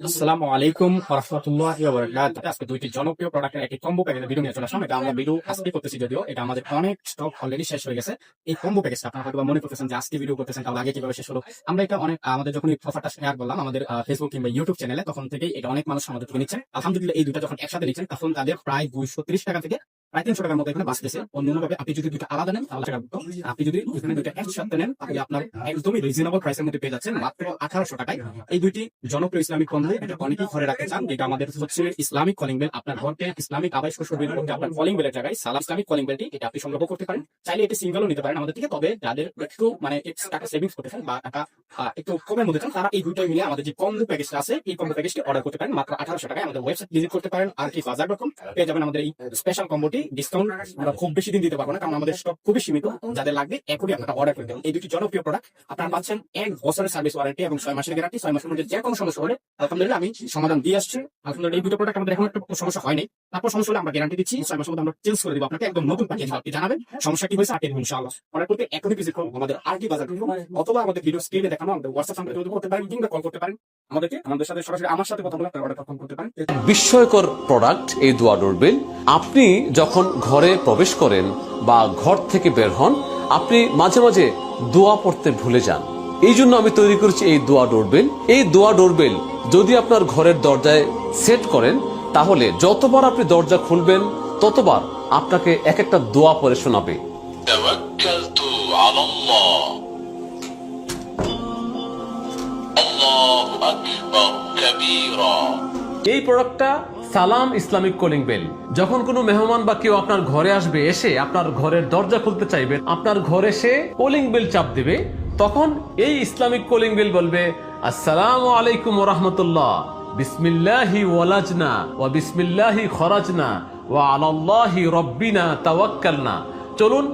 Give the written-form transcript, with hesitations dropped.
আসসালামু আলাইকুম ওয়া রাহমাতুল্লাহি ওয়া বারাকাতুহু। আজকে দুইটি জনপ্রিয় প্রোডাক্টের একটি কম্বো প্যাকেজের ভিডিও নিয়ে চলে আসলাম। এটা আমরা ভিডিও আজকে করতেছি, যদিও এটা আমাদের অনেক স্টক অলরেডি শেষ হয়ে গেছে। এই কম্বো প্যাকেজটা আপনারা হয়তো মনে করতেছেন যে আজকে ভিডিও করতেছেন, তাহলে আগে কিভাবে শেষ হলো। আমরা এটা অনেক আমাদের যখন এই অফারটা শেয়ার করলাম আমাদের ফেসবুক কিংবা ইউটিউব চ্যানেলে, তখন থেকেই এটা অনেক মানুষ আমাদের থেকে নিচ্ছেন। আলহামদুলিল্লাহ এই দুইটা যখন একসাথে নিচ্ছেন তখন তাদের প্রায় 230 টাকা থেকে প্রায় 300 টাকার মতো এখানে বাঁচতেছে। অন্যভাবে আপনি যদি দুইটা আলাদা নেন তাহলে সেটা হতো। আপনি যদি এখানে দুইটা একসাথে নেন তাহলে আপনার একদমই রিজনেবল প্রাইসের মধ্যে পেয়ে যাচ্ছেন মাত্র 1800 টাকায়। এই দুইটি জনপ্রিয় ইসলামিক কম্বো, এটা অনেকেই ঘরে রাখতে চান। যেটা আমাদের হচ্ছে ইসলামিক কলিং বেল। আপনার ঘরকে ইসলামিক আবাস শোষণ করতে আপনার কলিং বেলের জায়গায় সালাম ইসলামিক কলিং বেলটি এটা আপনি সংগ্রহ করতে পারেন। চাইলে এটি সিঙ্গেলও নিতে পারেন আমাদের থেকে। তবে যাদের একটু মানে টাকা সেভিংস করতে চান বা টাকা একটু কমের মধ্যে চান, তারা এই দুইটাই মিলে আমাদের যে কম্বো প্যাকেজটা আছে এই কম্বো প্যাকেজটি অর্ডার করতে পারেন মাত্র 1800 টাকায়। আমাদের ওয়েবসাইট ভিজিট করতে পারেন, আর কি বাজার.com পেয়ে যাবেন আমাদের এই স্পেশাল কম্বোটি। ডিসকাউন্ট আমরা খুব বেশি দিন দিতে পারবো না, কারণ আমাদের স্টক খুবই সীমিত। যাদের লাগবে এখনই আপনারা অর্ডার করে দেবেন। এই দুটি জনপ্রিয় প্রোডাক্ট আপনারা পাচ্ছেন 1 বছরের সার্ভিস ওয়ারেন্টি এবং 6 মাসের গ্যারান্টি। 6 মাসের মধ্যে যে কোনো সমস্যা হলে আলহামদুলিল্লাহ আমি সমাধান দিয়ে আসছি। আলহামদুলিল্লাহ এই দুটো প্রোডাক্ট আমাদের এখন একটু সমস্যা হয় নাই। তারপর সমস্যা হলে আমরা গ্যারান্টি দিচ্ছি, 6 মাসের মধ্যে আমরা চেঞ্জ করে দিব আপনাকে, একদম নতুন প্যাকেজ। আপনি জানাবেন সমস্যা কি হয়েছে, আটেন ইনশাআল্লাহ। অর্ডার করতে এখনই ভিজিট করুন আমাদের আরকি বাজার অথবা আমাদের ভিডিও স্ক্রিনে দেখানো আমাদের হোয়াটসঅ্যাপ নাম্বারে যোগাযোগ করতে পারেন কিংবা কল করতে পারেন আমাদের সাথে সরাসরি আমার সাথে কথা বলে আপনারা অর্ডার কনফার্ম করতে পারেন। বিস্ময়কর প্রোডাক্ট এই দোয়া ডোরবেল। আপনি যখন ঘরে প্রবেশ করেন বা ঘর থেকে বের হন, আপনি মাঝে মাঝে দোয়া পড়তে ভুলে যান। এই জন্য আমি তৈরি করেছি এই দোয়া ডোরবেল। এই দোয়া ডোরবেল যদি আপনার ঘরের দরজায় সেট করেন, তাহলে যতবার আপনি দরজা খুলবেন ততবার আপনাকে এক একটা দোয়া পড়ে শোনাবে। তাওয়াক্কালতু আলাল্লাহ, আল্লাহু আকবার কাবীরা। এই প্রোডাক্টটা সালাম ইসলামিক কলিং বেল। যখন কোনো মেহমান বা কেউ আপনার ঘরে আসবে, এসে আপনার ঘরের দরজা খুলতে চাইবে, আপনার ঘরে সে কলিং বেল চাপ দিবে, তখন এই ইসলামিক কলিং বেল বলবে, আসসালামু আলাইকুম ওয়া রাহমাতুল্লাহ, বিসমিল্লাহি ওয়ালাজনা ওয়া বিসমিল্লাহি খরাজনা ওয়া আলাল্লাহি রাব্বিনা তাওয়াক্কালনা। চলুন